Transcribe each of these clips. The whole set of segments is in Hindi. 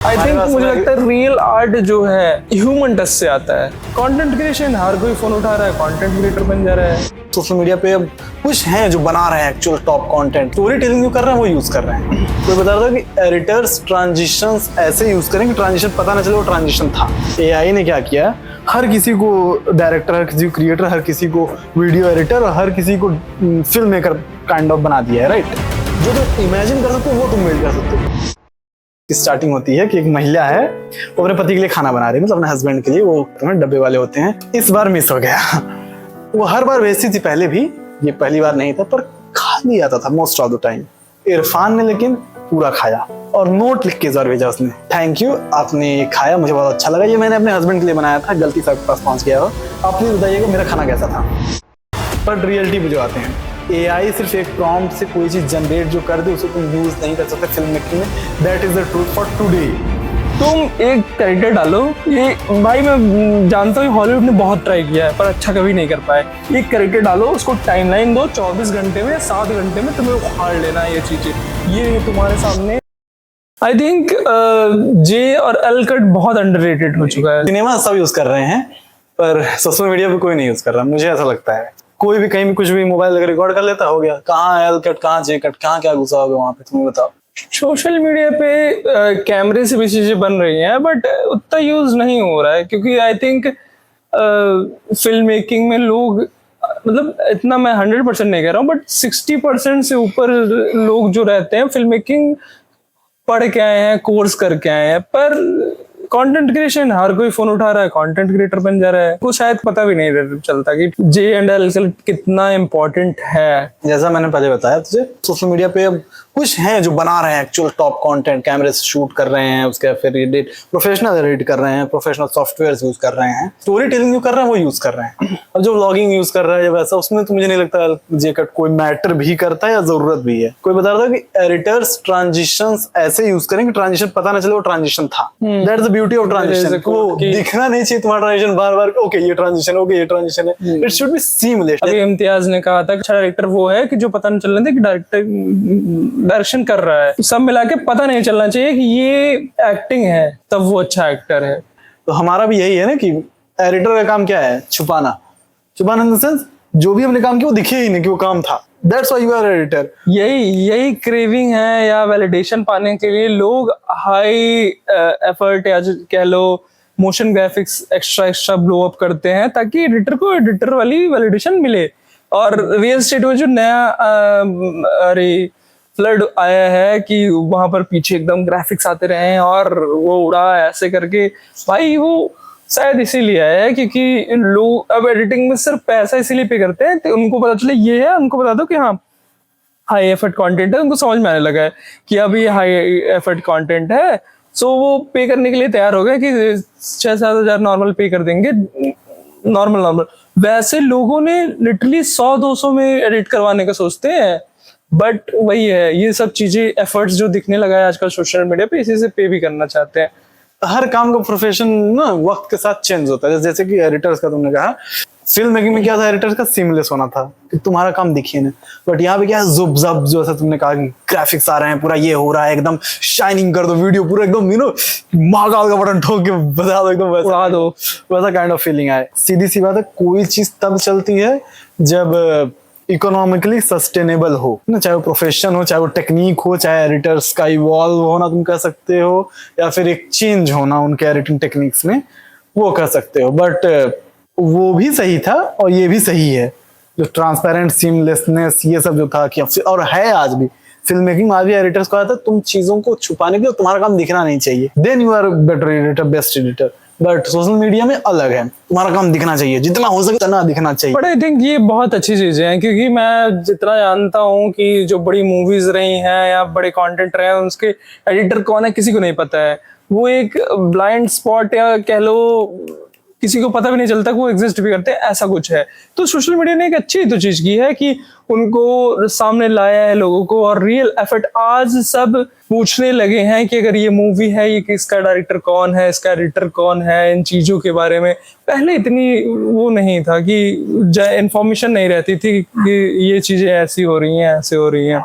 आई थिंक मुझे लगता है रियल आर्ट जो है ह्यूमन टच से आता है। कंटेंट क्रिएशन हर कोई फोन उठा रहा है, कंटेंट क्रिएटर बन जा रहा है। सोशल मीडिया पे अब कुछ हैं जो बना रहे हैं actual top content, story telling जो कर रहे हैं वो यूज कर रहे हैं। तो बता रहा था कि एडिटर्स ट्रांजिशंस ऐसे यूज करें कि ट्रांजिशन पता ना चले वो ट्रांजिशन था। एआई ने क्या किया, हर किसी को डायरेक्टर, हर किसी को क्रिएटर, हर किसी को वीडियो एडिटर और हर किसी को फिल्म मेकर काइंड ऑफ बना दिया है, राइट। जो तुम इमेजिन कर सकते हो वो तुम मेड कर सकते हो। स्टार्टिंग होती है कि एक महिला है, वो अपने पति के लिए खाना बना रही है, मतलब अपने हस्बैंड के लिए। वो डब्बे वाले होते हैं, इस बार मिस हो गया। वो हर बार भेजती थी पहले भी, ये पहली बार नहीं था, पर खा लिया था most of the time. Irfan ने लेकिन पूरा खाया और नोट लिख के इस बार भेजा उसने, थैंक यू आपने ये खाया, मुझे बहुत अच्छा लगा, ये मैंने अपने हस्बैंड के लिए बनाया था, गलती से आपके पास पहुंच गया हो, आप प्लीज बताइएगा मेरा खाना कैसा था। पर रियलिटी पे जो आते हैं, एआई सिर्फ एक प्रॉम्प्ट से कोई चीज जनरेट जो कर दे उसे तुम यूज नहीं कर सकते फिल्म मेकिंग में। That is the truth for today. तुम एक कैरेक्टर डालो, ये भाई मैं जानता हूँ हॉलीवुड ने बहुत ट्राई किया है पर अच्छा कभी नहीं कर पाए। एक कैरेक्टर डालो, उसको टाइमलाइन दो, 24 घंटे में 7 घंटे में तुम्हें उखाड़ लेना है ये चीजें, ये तुम्हारे सामने। आई थिंक जे और एल कट बहुत अंडररेटेड हो चुका है। सिनेमा सब यूज कर रहे हैं पर सोशल मीडिया पे कोई नहीं यूज कर रहा, मुझे ऐसा लगता है। कोई भी कहीं भी कुछ भी मोबाइल लगा रिकॉर्ड कर लेता, हो गया। कहाँ एल कट, कहाँ जे कट, कहाँ क्या घुसा होगा वहां पे, तुम्हें बताओ। सोशल मीडिया पे कैमरे से भी चीजें बन रही हैं बट उतना यूज नहीं हो रहा है, क्योंकि आई थिंक फिल्म मेकिंग में लोग मतलब इतना मैं 100% नहीं कह रहा हूँ बट 60% से ऊपर लोग जो रहते हैं फिल्म मेकिंग पढ़ के आए हैं, कोर्स करके आए हैं। पर कंटेंट क्रिएशन हर कोई फोन उठा रहा है, कंटेंट क्रिएटर बन जा रहा है। को शायद पता भी नहीं चलता कि जे एंड एल कितना इम्पोर्टेंट है। जैसा मैंने पहले बताया तुझे, सोशल मीडिया पे अब कुछ हैं जो बना रहे हैं एक्चुअल टॉप कंटेंट, कैमरे से शूट कर रहे हैं, उसके फिर एडिट, प्रोफेशनल एडिट कर रहे हैं, प्रोफेशनल सॉफ्टवेयर यूज कर रहे हैं, स्टोरी टेलिंग जो कर रहे हैं वो यूज कर रहे हैं। और जो व्लॉगिंग यूज कर रहा है वैसा, उसमें तो मुझे नहीं लगता जे कट कोई मैटर भी करता है या जरूरत भी है। कोई बता रहा था कि एडिटर्स ट्रांजिशंस ऐसे यूज करें कि ट्रांजिशन पता ना चले वो ट्रांजिशन था। That is the beauty of transition. को दिखना नहीं चाहिए तुम्हारा ट्रांजिशन बार बार, ओके ये ट्रांजिशन, ओके ये ट्रांजिशन है। It should be seamless. अभी इम्तियाज ने कहा था कि अच्छा डायरेक्टर वो है कि जो पता नहीं चल रहा था कि डायरेक्शन कर रहा है, सब मिला के पता नहीं चलना चाहिए कि ये एक्टिंग है, तब वो अच्छा एक्टर है। तो हमारा भी यही है ना कि एडिटर का काम क्या है, छुपाना इन द सेंस जो भी हमने काम किया वो दिखे ही नहीं कि वो काम था। That's why you are editor. यही क्रेविंग है, या वैलिडेशन पाने के लिए लोग हाई एफर्ट या कह लो motion graphics extra blow up करते हैं ताकि एडिटर को एडिटर वाली वैलिडेशन मिले। और रियल एस्टेट में जो नया फ्लड आया है कि वहां पर पीछे एकदम ग्राफिक्स आते रहे और वो उड़ा ऐसे करके, भाई वो शायद इसीलिए आया है क्योंकि लोग अब एडिटिंग में सिर्फ पैसा इसीलिए पे करते हैं तो उनको पता चले ये है, उनको बता दो कि हाँ हाई एफर्ट कंटेंट है, उनको समझ में आने लगा है कि अब ये हाई एफर्ट कंटेंट है, सो वो पे करने के लिए तैयार हो गए कि 6-7 हजार नॉर्मल पे कर देंगे, नॉर्मल। वैसे लोगों ने लिटरली 100-200 में एडिट करवाने का सोचते हैं। बट वही है, ये सब चीजें एफर्ट्स जो दिखने लगा है आजकल सोशल मीडिया पे, इसी से पे भी करना चाहते हैं। हर काम का प्रोफेशन ना वक्त के साथ चेंज होता है। जैसे कि एडिटर्स का तुमने कहा, फिल्म मेकिंग में क्या था, एडिटर्स का सीमलेस होना था कि तुम्हारा काम दिखे ना। बट यहाँ पे क्या है, जुब जब जो ऐसा तुमने कहा कि ग्राफिक्स आ रहे हैं, पूरा ये हो रहा है, एकदम शाइनिंग कर दो वीडियो, पूरा एकदम महाकाल का बटन ठोक के बता दो, एकदम उड़ा दो, वैसा काइंड ऑफ फीलिंग आए। सीधी सी बात है, कोई चीज तब चलती है जब इकोनॉमिकली सस्टेनेबल हो ना, चाहे वो प्रोफेशन हो, चाहे वो टेक्निक हो, चाहे एडिटर्स का इवॉल्व होना तुम कह सकते हो, या फिर एक चेंज होना उनके एडिटिंग टेक्निक्स में, वो कह सकते हो। बट वो भी सही था और ये भी सही है, जो ट्रांसपेरेंट सीमलेसनेस ये सब जो था कि और है आज भी फिल्म मेकिंग में। आज भी एडिटर्स को आता है तुम चीजों को छुपाने के लिए, तुम्हारा काम दिखना नहीं चाहिए, then you are better editor, best editor. But social media में अलग है, तुम्हारा काम दिखना चाहिए, जितना हो सके उतना दिखना चाहिए। बट आई थिंक ये बहुत अच्छी चीजें हैं, क्योंकि मैं जितना जानता हूँ कि जो बड़ी मूवीज रही हैं या बड़े कंटेंट रहे हैं, उसके एडिटर कौन है किसी को नहीं पता है। वो एक ब्लाइंड स्पॉट या कह लो किसी को पता भी नहीं चलता कि वो एग्जिस्ट भी करते हैं, ऐसा कुछ है। तो सोशल मीडिया ने एक अच्छी तो चीज की है कि उनको सामने लाया है लोगों को, और रियल एफर्ट आज सब पूछने लगे हैं कि अगर ये मूवी है, ये किसका डायरेक्टर कौन है, इसका एडिटर कौन है, इन चीजों के बारे में पहले इतनी वो नहीं था कि इंफॉर्मेशन नहीं रहती थी कि ये चीजें ऐसी हो रही हैं, ऐसे हो रही हैं।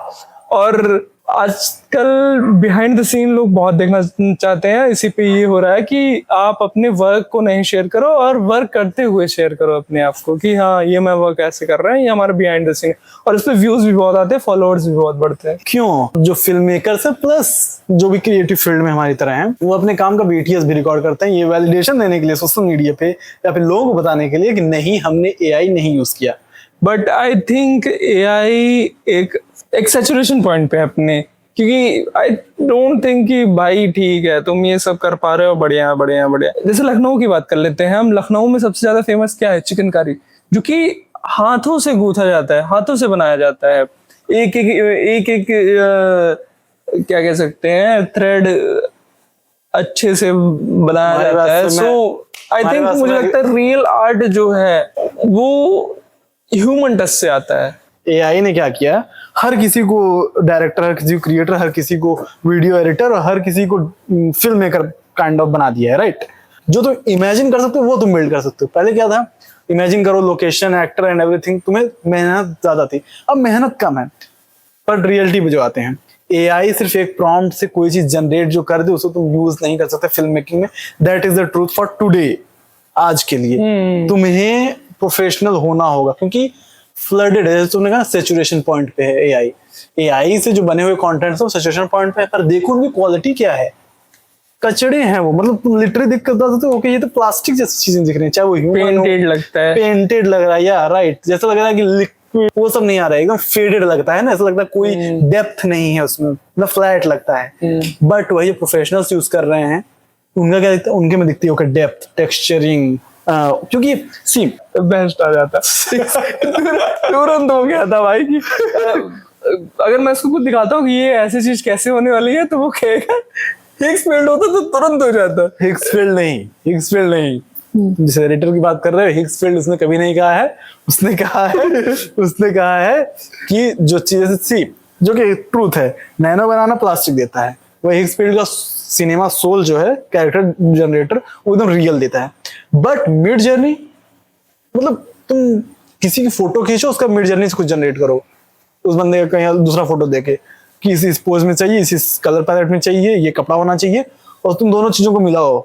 और आजकल बिहाइंड द सीन लोग बहुत देखना चाहते हैं, इसी पे ये हो रहा है कि आप अपने वर्क को नहीं शेयर करो और वर्क करते हुए शेयर करो अपने आप को कि हाँ ये मैं वर्क ऐसे कर रहा है, ये हमारा बिहाइंड द सीन। और इस पे व्यूज भी बहुत आते हैं, फॉलोअर्स भी बहुत बढ़ते हैं। क्यों? जो फिल्म मेकर्स है प्लस जो भी क्रिएटिव फील्ड में हमारी तरह हैं, वो अपने काम का बीटीएस भी रिकॉर्ड करते हैं, ये वैलिडेशन देने के लिए सोशल मीडिया पे या फिर लोगों को बताने के लिए कि नहीं हमने एआई नहीं यूज किया। बट आई थिंक एआई एक सैचुरेशन पॉइंट पे है अपने, क्योंकि आई डोंट थिंक कि भाई ठीक है तुम ये सब कर पा रहे हो, बढ़िया बढ़िया बढ़िया। जैसे लखनऊ की बात कर लेते हैं हम, लखनऊ में सबसे ज्यादा फेमस क्या है? चिकनकारी, जो कि हाथों से गूंथा जाता है, हाथों से बनाया जाता है, एक एक एक एक क्या कह सकते हैं, थ्रेड अच्छे से बनाया जाता है। सो आई थिंक मुझे लगता है रियल आर्ट जो है वो ह्यूमन टच से आता है। एआई ने क्या किया, हर किसी को डायरेक्टर, हर किसी को क्रिएटर, हर किसी को वीडियो एडिटर और हर किसी को फिल्म मेकर काइंड ऑफ बना दिया है, राइट? जो तुम इमेजिन कर सकते हो वो तुम बिल्ड कर सकते हो। पहले क्या था, इमेजिन करो लोकेशन, एक्टर एंड एवरीथिंग, तुम्हें मेहनत ज्यादा थी, अब मेहनत कम है पर रियलिटी पे जो आते हैं। एआई सिर्फ एक प्रॉम्प्ट से कोई चीज जनरेट जो कर दे उसको तुम यूज नहीं कर सकते फिल्म मेकिंग में। That is the truth for today, आज के लिए तुम्हें प्रोफेशनल होना होगा, क्योंकि फ्लडेड है, तुमने कहा सैचुरेशन पॉइंट पे है एआई। एआई से जो बने हुए कंटेंट्स है सैचुरेशन पॉइंट पे है, पर देखो उनकी क्वालिटी क्या है, कचड़े हैं वो, मतलब तुम लिटरली दिख करता तो ओके ये तो प्लास्टिक जैसी चीजें दिख रही हैं, चाहे वो पेंटेड लगता है, पेंटेड लग रहा है या राइट, जैसा लग रहा है कि लिक्विड, वो सब नहीं आ रहा है, एकदम फेडेड लगता है ना, ऐसा लगता है कोई डेप्थ नहीं है उसमें, मतलब फ्लैट लगता है। बट वही प्रोफेशनल्स यूज कर रहे हैं, उनका क्या दिखता है, उनके में दिखती है डेप्थ, टेक्सचरिंग, क्योंकि सी बेस्ट आ जाता तुरंत हो गया था भाई कि अगर मैं उसको कुछ दिखाता हूँ कि ये ऐसी चीज कैसे होने वाली है तो वो कहेगा हिग्स फील्ड होता तो तुरंत हो जाता। हिग्स फील्ड नहीं, जिस एडिटर की बात कर रहे हो हिग्स फील्ड उसने कभी नहीं कहा है। उसने कहा है कि जो चीजें सी, जो कि ट्रूथ है, नैनो बनाना प्लास्टिक देता है, वही हिग्स फील्ड का सिनेमा सोल जो है कैरेक्टर जनरेटर वो एकदम रियल देता है। बट मिड जर्नी, मतलब तुम किसी की फोटो खींचो उसका मिड जर्नी से कुछ जनरेट करो, उस बंदे का कहीं दूसरा फोटो देके कि इस पोज में चाहिए, इस कलर पैलेट में चाहिए, ये कपड़ा होना चाहिए, और तुम दोनों चीजों को मिलाओ।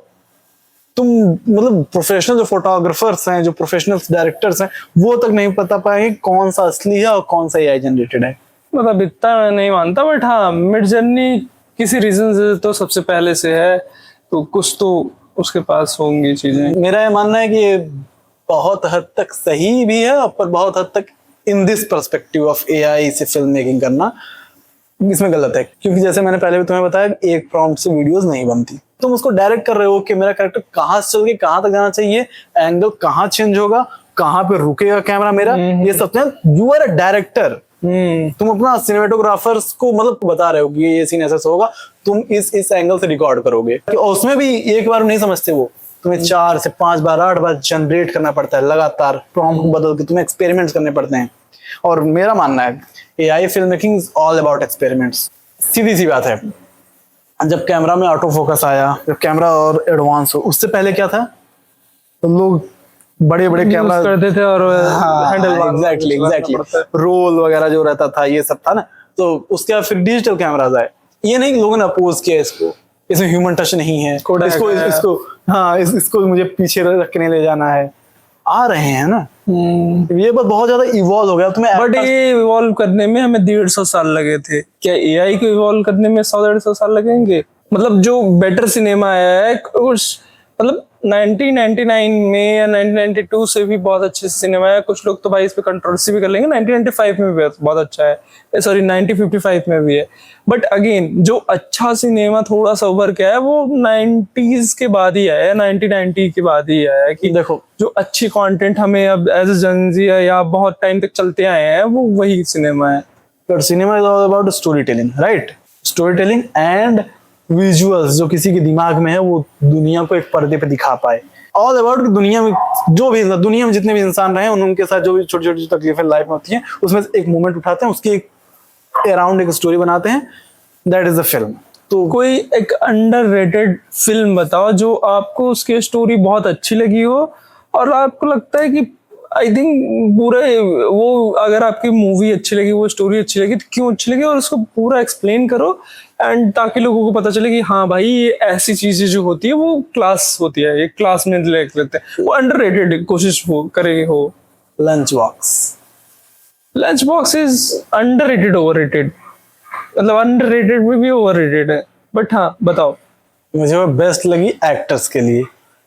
तुम मतलब प्रोफेशनल जो फोटोग्राफर्स हैं, जो प्रोफेशनल डायरेक्टर्स हैं, वो तक नहीं पता पाएंगे कौन सा असली है और कौन सा एआई जनरेटेड है। मतलब इतना मैं नहीं मानता, बट हाँ मिड जर्नी किसी रीजन से तो सबसे पहले से है, तो कुछ तो उसके पास होंगी चीजें। मेरा ये मानना है कि ये बहुत हद तक सही भी है, पर बहुत हद तक in this perspective of AI से फिल्म मेकिंग करना इसमें गलत है, क्योंकि जैसे मैंने पहले भी तुम्हें बताया एक प्रॉम्प्ट से वीडियोस नहीं बनती। तुम उसको डायरेक्ट कर रहे हो कि मेरा कैरेक्टर कहाँ से चल के कहाँ तक जाना चाहिए, एंगल कहाँ चेंज होगा, कहाँ पे रुकेगा कैमरा मेरा, ये सब। यू आर अ डायरेक्टर, तुम अपना सिनेमेटोग्राफर्स को मतलब बता रहे हो कि ये सीन ऐसा होगा, तुम इस एंगल से रिकॉर्ड करोगे। और उसमें भी एक बार नहीं समझते वो, तुम्हें 4 से 5 बार 8 बार जनरेट करना पड़ता है, लगातार प्रॉम्प्ट को बदल के तुम्हें एक्सपेरिमेंट्स करने पड़ते हैं। और मेरा मानना है AI film making is all about experiments. सीधी सी बात है, जब कैमरा में ऑटो फोकस आया, जब कैमरा और एडवांस हो, उससे पहले क्या था, तो लोग बड़े बड़े कैमरा करते थे और एग्जैक्टली रोल वगैरह जो रहता था ये सब था ना, तो उसके बाद फिर डिजिटल कैमराज आए। ये नहीं कि लोगों ने अपोज किया इसको, इसमें ह्यूमन टच नहीं है, इसको मुझे पीछे रख के नहीं ले जाना है, आ रहे हैं ना। ये बात बहुत ज्यादा इवॉल्व हो गया तुम्हें। बट ये इवॉल्व करने में हमें 150 साल लगे थे, क्या एआई को इवॉल्व करने में 100-150 साल लगेंगे? मतलब जो बेटर सिनेमा आया है कुछ, मतलब 1999 में या 1992 से भी बहुत अच्छे सिनेमा है। कुछ लोग तो भाई इस पे कंट्रोवर्सी भी कर लेंगे, 1995 में भी बहुत अच्छा है, सॉरी 1955 में भी है। बट अगेन जो अच्छा सिनेमा थोड़ा सा उभर के आया वो 90s के बाद ही आया है, 1990 के बाद ही आया है। कि देखो जो अच्छी कंटेंट हमें अब एज ए जनजी या बहुत टाइम तक चलते आए हैं वो वही सिनेमा है। But cinema is all about story telling, right? Story telling and visuals जो किसी के दिमाग में है वो दुनिया को एक पर्दे पे दिखा पाए। ऑल अबाउट दुनिया में जो भी, दुनिया में जितने भी इंसान रहे उनके साथ जो भी छोटी छोटी तकलीफें लाइफ में होती हैं उसमें एक मोमेंट उठाते हैं, उसकी अराउंड एक स्टोरी बनाते हैं, दैट इज अ फिल्म। तो कोई एक अंडररेटेड फिल्म बताओ जो आपको उसकी स्टोरी बहुत अच्छी लगी हो और आपको लगता है कि आई थिंक पूरा वो, अगर आपकी मूवी अच्छी लगी, वो स्टोरी अच्छी लगी, तो क्यों अच्छी लगी, और उसको पूरा एक्सप्लेन करो, एंड ताकि लोगों को पता चले कि हाँ भाई ये ऐसी चीजें जो होती है वो क्लास होती है, ये क्लास में ले लेते हैं, वो अंडररेटेड कोशिश हो करे हो। Lunch box. Lunch box is underrated overrated, मतलब अंडररेटेड में भी ओवररेटेड है, बट हाँ बताओ। मुझे वो बेस्ट लगी एक्टर्स के लिए,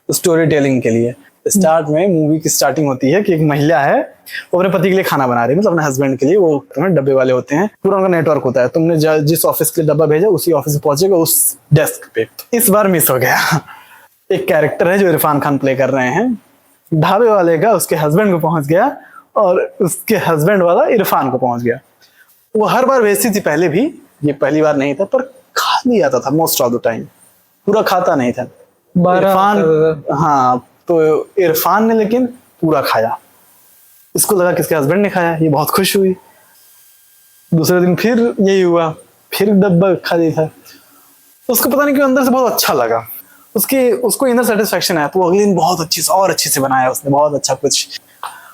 स्टोरी टेलिंग के लिए। स्टार्ट में मूवी की स्टार्टिंग होती है कि एक महिला है, वो अपने पति के लिए खाना बना रही है, मतलब अपने हस्बैंड के लिए। वो डब्बे वाले होते हैं, पूरा उनका नेटवर्क होता है। तुमने जिस ऑफिस के लिए डब्बा भेजा उसी ऑफिस में पहुंचेगा उस डेस्क पे। इस बार मिस हो गया। एक कैरेक्टर है जो इरफान खान प्ले कर रहे हैं, ढाबे वाले का उसके हस्बैंड को पहुंच गया, और उसके हस्बैंड वाला इरफान को पहुंच गया। वो हर बार भेजती थी पहले भी, ये पहली बार नहीं था, पर खा नहीं आता था मोस्ट ऑफ द टाइम, पूरा खाता नहीं था। 12 इरफान, हाँ, तो इरफान ने लेकिन पूरा खाया। इसको लगा कि इसके हस्बैंड ने खाया, ये बहुत खुश हुई। दूसरे दिन फिर यही हुआ, फिर डब्बा खा लिया था। तो उसको पता नहीं क्यों अंदर से बहुत अच्छा लगा, उसको इनर सेटिस्फेक्शन आया। तो वो अगले दिन बहुत अच्छे से और अच्छे से बनाया उसने, बहुत अच्छा कुछ,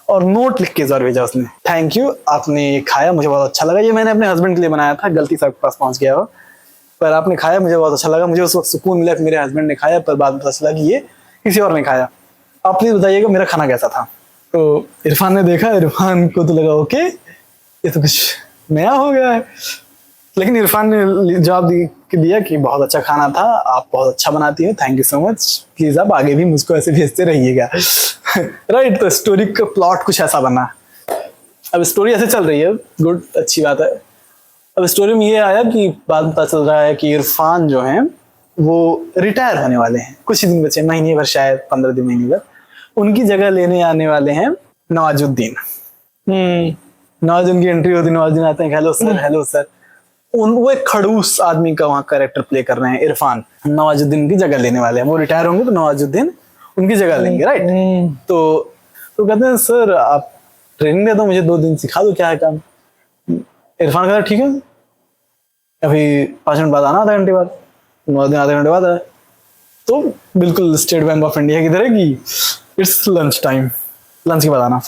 और नोट लिख के इस बार भेजा उसने, थैंक यू, आपने ये खाया, मुझे बहुत अच्छा लगा। ये मैंने अपने हस्बैंड के लिए बनाया था, गलती से आपके पास पहुंच गया हो, पर आपने खाया, मुझे बहुत अच्छा लगा। मुझे उस वक्त सुकून मिला कि मेरे हस्बैंड ने खाया, पर बाद में पता चला कि ये किसी और ने खाया। आप प्लीज बताइएगा मेरा खाना कैसा था। तो इरफान ने देखा, इरफान को तो लगा ओके ये तो कुछ नया हो गया है, लेकिन इरफान ने जवाब दिया कि बहुत अच्छा खाना था, आप बहुत अच्छा बनाती हो, thank you so much, please आप आगे भी मुझको ऐसे भेजते रहिएगा। राइट। तो स्टोरी का प्लॉट कुछ ऐसा बना। अब स्टोरी ऐसे चल रही है, गुड, अच्छी बात है। अब स्टोरी में ये आया कि बाद में पता चल रहा है कि इरफान जो है वो रिटायर होने वाले हैं, कुछ ही दिन बचे, महीने भर, शायद 15 दिन, महीने भर। उनकी जगह लेने आने वाले हैं नवाजुद्दीन। नवाजुद्दीन की एंट्री होती, नवाजुद्दीन आते हैं, हेलो सर, हेलो सर। वो एक खड़ूस आदमी का वहाँ कैरेक्टर प्ले कर रहे हैं इरफान। नवाजुद्दीन की जगह लेने वाले हैं, वो रिटायर होंगे तो नवाजुद्दीन उनकी जगह लेंगे, राइट। तो कहते हैं सर आप ट्रेनिंग दे दो मुझे, 2 दिन सिखा दो क्या है काम। इरफान कहता है ठीक है, अभी 5 मिनट बाद आना, आधा घंटे बाद। नवाजुद्दीन आधे घंटे बाद आया। तो बिल्कुल स्टेट बैंक ऑफ इंडिया की तरह की इट्स लंच टाइम, लंच के बाद आना।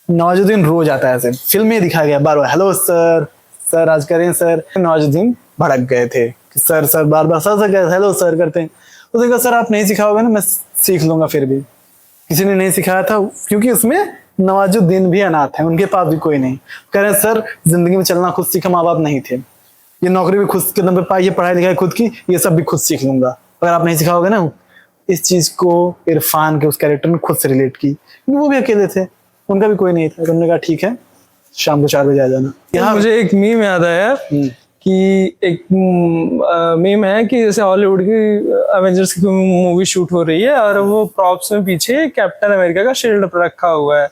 नवाजुद्दीन रोज आता है, ऐसे फिल्म में दिखाया गया, बार बार हेलो सर, सर आज करें सर। नवाजुद्दीन भड़क गए थे कि सर सर बार बार सर सर हेलो सर करते हैं। तो देखा सर आप नहीं सिखाओगे ना, मैं सीख लूंगा। फिर भी किसी ने नहीं सिखाया था, क्योंकि उसमें नवाजुद्दीन भी अनाथ है, उनके पास भी कोई नहीं। कह रहे सर जिंदगी में चलना खुद सीखा, माँ बाप नहीं थे, ये नौकरी भी खुद के दम पे पाई, ये पढ़ाई लिखाई खुद की, ये सब भी खुद सीख लूंगा अगर आप नहीं सिखाओगे ना। इस चीज को इरफान के उस कैरेक्टर ने खुद से रिलेट की, वो भी अकेले थे, उनका भी कोई नहीं था। तो उन्होंने कहा ठीक है शाम को 4 बजे आ जाना। यहाँ मुझे एक मीम याद आया कि एक मीम है कि जैसे हॉलीवुड की एवेंजर्स की मूवी शूट हो रही है और वो प्रॉप्स में पीछे कैप्टन अमेरिका का शील्ड रखा हुआ है।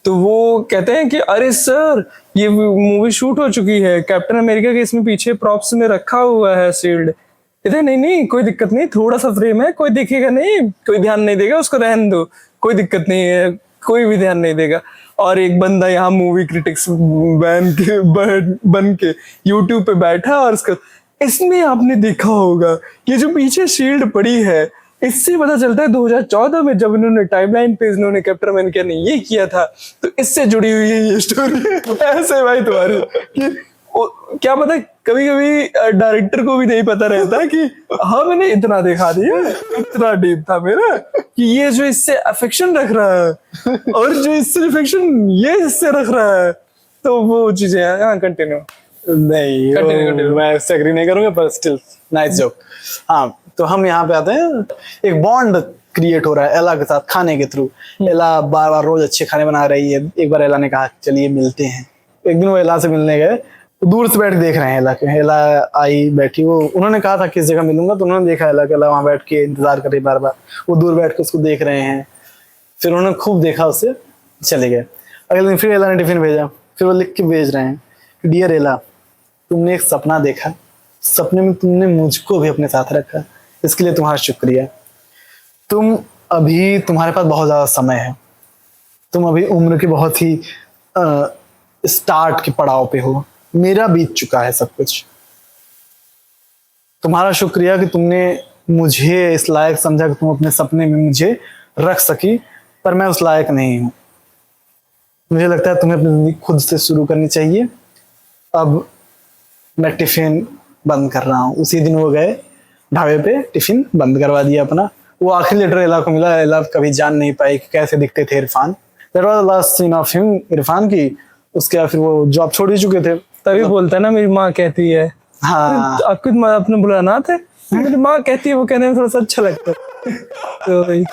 तो वो कहते हैं कि अरे सर ये मूवी शूट हो चुकी है, कैप्टन अमेरिका के इसमें पीछे प्रॉप्स में रखा हुआ है शील्ड। कहते नहीं नहीं कोई दिक्कत नहीं, थोड़ा सा फ्रेम है, कोई देखेगा नहीं, कोई ध्यान नहीं देगा, उसको रहने दो, कोई दिक्कत नहीं है, कोई भी ध्यान नहीं देगा। और एक बंदा यहाँ मूवी क्रिटिक्स बन के यूट्यूब पे बैठा और उसका, इसमें आपने देखा होगा ये जो पीछे शील्ड पड़ी है, इससे पता चलता है 2014 में जब इन्होंने टाइमलाइन पे इन्होंने कैप्टन अमेरिका ने ये किया था, तो इससे जुड़ी हुई है ये स्टोरी। ऐसे भाई तुम्हारे कि क्या पता, कभी कभी डायरेक्टर को भी नहीं पता रहता कि हाँ मैंने इतना दिखा दिया, इतना डीप था मेरा कि ये जो इससे अफेक्शन रख रहा है और जो इससे अफेक्शन ये इससे रख रहा है। तो वो चीजें हैं। हाँ कंटिन्यू। नहीं Continue. मैं इससे एग्री नहीं करूंगा, पर स्टिल नाइस जोक। हाँ तो हम यहाँ पे आते हैं, एक बॉन्ड क्रिएट हो रहा है एला के साथ खाने के थ्रू। एला बार बार रोज अच्छे खाने बना रही है। एक बार एला ने कहा चलिए मिलते हैं। एक दिन वो एला से मिलने गए, दूर से बैठ के देख रहे हैं एला के। एला आई बैठी, वो उन्होंने कहा था किस जगह मिलूंगा, तो उन्होंने देखा एला के, एला वहां बैठ के इंतजार कर रही बार बार। वो दूर बैठ के उसको देख रहे हैं। फिर उन्होंने खूब देखा, उससे चले गए। अगले दिन फिर एला ने टिफिन भेजा, फिर वो लिख के भेज रहे हैं, डियर एला तुमने एक सपना देखा, सपने में तुमने मुझको भी अपने साथ रखा, इसके लिए तुम्हारा शुक्रिया। तुम्हारे पास बहुत ज्यादा समय है, तुम अभी उम्र के बहुत ही स्टार्ट के पड़ाव पे हो, मेरा बीत चुका है सब कुछ। तुम्हारा शुक्रिया कि तुमने मुझे इस लायक समझा कि तुम अपने सपने में मुझे रख सकी, पर मैं उस लायक नहीं हूं। मुझे लगता है तुम्हें अपनी जिंदगी खुद से शुरू करनी चाहिए। अब मैं टिफिन बंद कर रहा हूँ। उसी दिन वो गए ढाबे पे, टिफिन बंद करवा दिया अपना। वो आखिरी लेटर एला को मिला। एला कभी जान नहीं पाई कि कैसे दिखते थे Irfan. That was the last scene of him, Irfan की। उसके बाद फिर वो जॉब छोड़ ही चुके थे। तभी बोलता है ना, मेरी माँ कहती है। हाँ, आपकी अपने बुलाना थे, मेरी माँ कहती है, वो कहने में थोड़ा सा अच्छा लगता है। तो भाई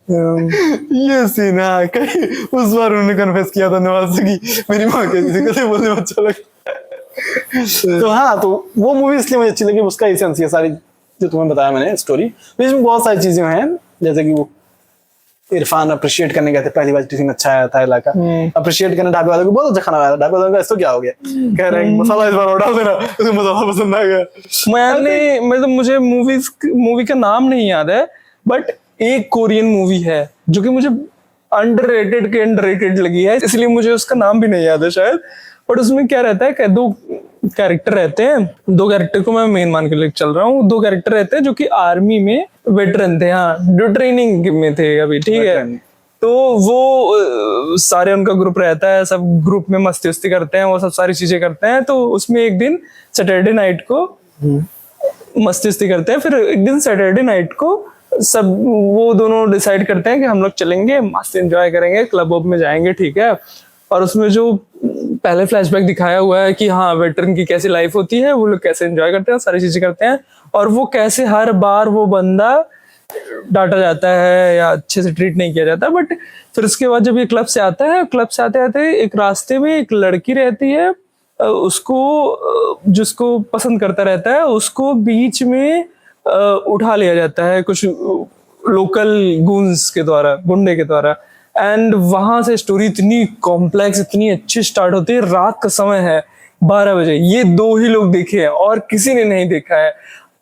ये सीन है। कहीं उस बार उन्होंने कन्फेस किया था नवाज की मेरी माँ कहती थी, कहते बोलने में अच्छा लगता। तो हाँ, तो वो मूवी इसलिए मुझे अच्छी लगी, उसका एसेंस ये सारी जो तुम्हें बताया मैंने स्टोरी, इसमें बहुत सारी चीजें हैं। जैसे कि वो इरफान अप्रिशिएट करने गए थे, पहली बार टिफिन अच्छा आया था इलाका, अप्रिशिएट करने ढाबे वाले को बहुत अच्छा खाना आया था। ढाबे वाले का इसको क्या हो गया, कह रहे हैं मसाला इस बार और डाल देना, उसे मसाला पसंद आ गया। मतलब मुझे मूवी का नाम नहीं याद है, बट एक कोरियन मूवी है जो कि मुझे अंडररेटेड लगी है, इसलिए मुझे उसका नाम भी नहीं याद है शायद। बट उसमें क्या रहता है, दो कैरेक्टर रहते हैं, दो कैरेक्टर को मैं मेन मान के लेकर चल रहा हूँ। दो कैरेक्टर रहते हैं जो कि आर्मी में वेटरन थे, हाँ, जो ट्रेनिंग में थे अभी, ठीक है। तो वो सारे उनका ग्रुप रहता है, सब ग्रुप में मस्ती वस्ती करते हैं, वो सब सारी चीजें करते हैं। तो उसमें एक दिन सैटरडे नाइट को मस्ती वस्ती करते हैं, फिर एक दिन सैटरडे नाइट को सब वो दोनों डिसाइड करते हैं कि हम लोग चलेंगे, मस्त एंजॉय करेंगे, क्लब वब में जाएंगे, ठीक है। और उसमें जो पहले फ्लैशबैक दिखाया हुआ है कि हाँ वेटरन की कैसी लाइफ होती है, वो लोग कैसे एंजॉय करते हैं, सारी चीजें करते हैं, और वो कैसे हर बार वो बंदा डांटा जाता है या अच्छे से ट्रीट नहीं किया जाता। बट फिर उसके बाद जब ये क्लब से आता है, क्लब से आते आते एक रास्ते में एक लड़की रहती है, उसको जिसको पसंद करता रहता है, उसको बीच में उठा लिया जाता है कुछ लोकल गूंस के द्वारा, गुंडे के द्वारा। एंड वहां से स्टोरी इतनी कॉम्प्लेक्स, इतनी अच्छी स्टार्ट होती है। रात का समय है, 12 बजे, ये दो ही लोग देखे हैं और किसी ने नहीं देखा है।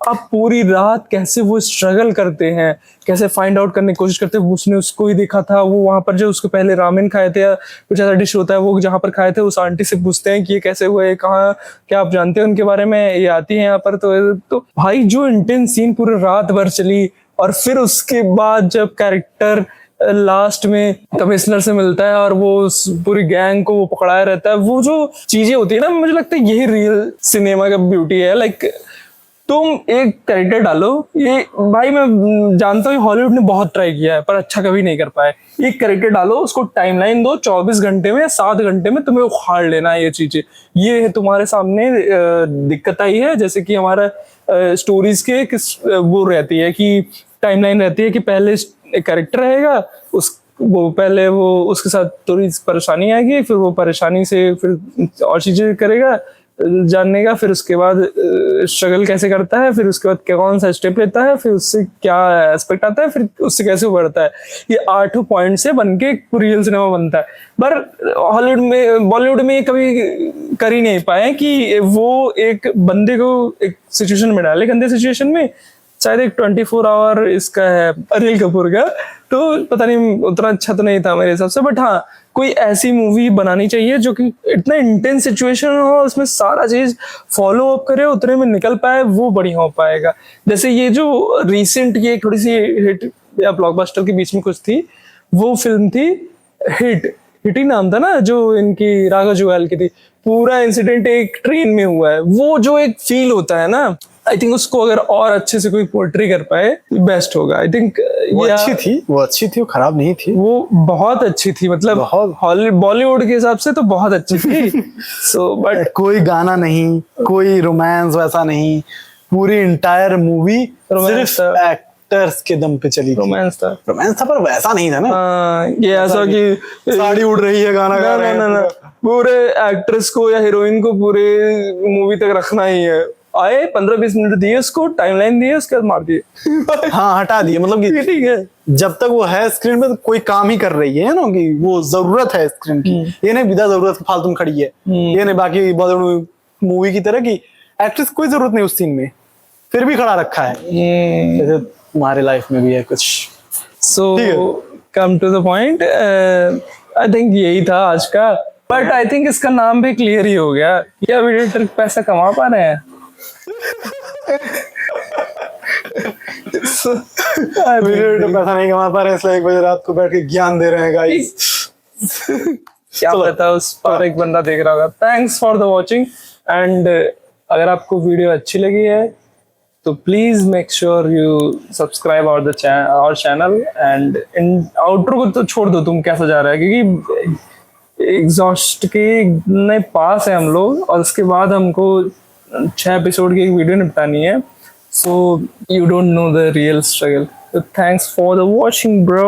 अब पूरी रात कैसे वो स्ट्रगल करते हैं, कैसे फाइंड आउट करने की कोशिश करते हैं। उसने उसको ही देखा था, वो वहां पर जो उसको पहले रामेन खाए थे या कुछ ऐसा डिश होता है, वो जहाँ पर खाए थे, उस आंटी से पूछते हैं कि ये कैसे हुआ है, कहाँ, क्या आप जानते हैं उनके बारे में, ये आती है यहाँ पर। तो भाई जो इंटेंस सीन पूरी रात भर चली। और फिर उसके बाद जब कैरेक्टर लास्ट में कमिश्नर से मिलता है और वो उस पूरी गैंग को वो पकड़ाया रहता है, वो जो चीजें होती है ना, मुझे लगता है यही रियल सिनेमा का ब्यूटी है। लाइक तुम एक कैरेक्टर डालो, ये भाई मैं जानता हूँ हॉलीवुड ने बहुत ट्राई किया है पर अच्छा कभी नहीं कर पाए। एक कैरेक्टर डालो, उसको टाइमलाइन दो, 24 घंटे में, 7 घंटे में तुम्हें उखाड़ लेना है ये चीजें। ये है तुम्हारे सामने दिक्कत आई है। जैसे कि हमारा स्टोरीज के वो रहती है कि टाइमलाइन रहती है कि पहले एक कैरेक्टर रहेगा, वो उसके साथ थोड़ी परेशानी आएगी, फिर वो परेशानी से फिर और चीजें करेगा जानने का, फिर उसके बाद स्ट्रगल कैसे करता है, फिर उसके बाद कौन सा स्टेप लेता है, फिर उससे क्या एस्पेक्ट आता है, फिर उससे कैसे उभरता है। ये 8 पॉइंट से बन के रियल सिनेमा बनता है। पर हॉलीवुड में, बॉलीवुड में कभी कर ही नहीं पाए कि वो एक बंदे को एक सिचुएशन में डाले, गंदे सिचुएशन में। शायद एक 24 आवर इसका है अनिल कपूर का, तो पता नहीं उतना अच्छा तो नहीं था मेरे हिसाब से। बट हाँ, कोई ऐसी मूवी बनानी चाहिए जो कि इतना इंटेंस सिचुएशन हो, उसमें सारा चीज फॉलो अप करे, उतने में निकल पाए, वो बढ़िया हो पाएगा। जैसे ये जो रिसेंट की एक थोड़ी सी हिट या ब्लॉकबस्टर के बीच में कुछ थी, वो फिल्म थी हिट ही नाम था ना, जो इनकी राघव जुएल की थी। पूरा इंसिडेंट एक ट्रेन में हुआ है, वो जो एक फील होता है ना, आई थिंक उसको अगर और अच्छे से कोई पोर्ट्री कर पाए बेस्ट होगा। आई थिंक वो अच्छी थी, वो खराब नहीं थी, वो बहुत अच्छी थी। मतलब बॉलीवुड के हिसाब से तो बहुत अच्छी थी। सो बट कोई गाना नहीं, कोई रोमांस वैसा नहीं, पूरी इंटायर मूवी सिर्फ एक्टर्स के दम पे चली। रोमांस था पर वैसा नहीं था ना। ये ऐसा कि साड़ी उड़ रही है, गाना गा रहे हैं, ना, पूरे एक्ट्रेस को या हीरोइन को पूरे मूवी तक रखना ही है। आए 15-20 मिनट दिए उसको, टाइमलाइन दिए, उसके बाद मार दिए। हाँ, हटा दिए। मतलब कि ठीक है, जब तक वो है स्क्रीन पे तो कोई काम ही कर रही है ना, कि वो जरूरत है स्क्रीन की, ये नहीं बिना जरूरत फालतू में खड़ी है, ये नहीं बाकी बॉलीवुड मूवी की तरह की एक्ट्रेस कोई जरूरत नहीं उस सीन में, फिर भी खड़ा रखा है। जैसे तुम्हारे लाइफ में भी है कुछ। So come to the point, I think यही था आज का। बट आई थिंक इसका नाम भी क्लियर ही हो गया, क्या एडिटर पैसा कमा पा रहे हैं। पैसा नहीं कमा पा रहे, इसलिए 1 बजे रात को बैठ के ज्ञान दे रहे हैं गाइस। क्या चलो। पता उस पर एक बंदा देख रहा होगा। Thanks for the watching and अगर आपको वीडियो अच्छी लगी है तो please make sure you subscribe our channel and इन आउटरो को तो छोड़ दो, तुम कैसा जा रहा है, क्योंकि एग्जॉस्ट के इतने पास है हम लोग और उसके बाद हमको 6 एपिसोड की एक वीडियो निपटानी है, so you don't know the real struggle. So thanks for the watching, bro.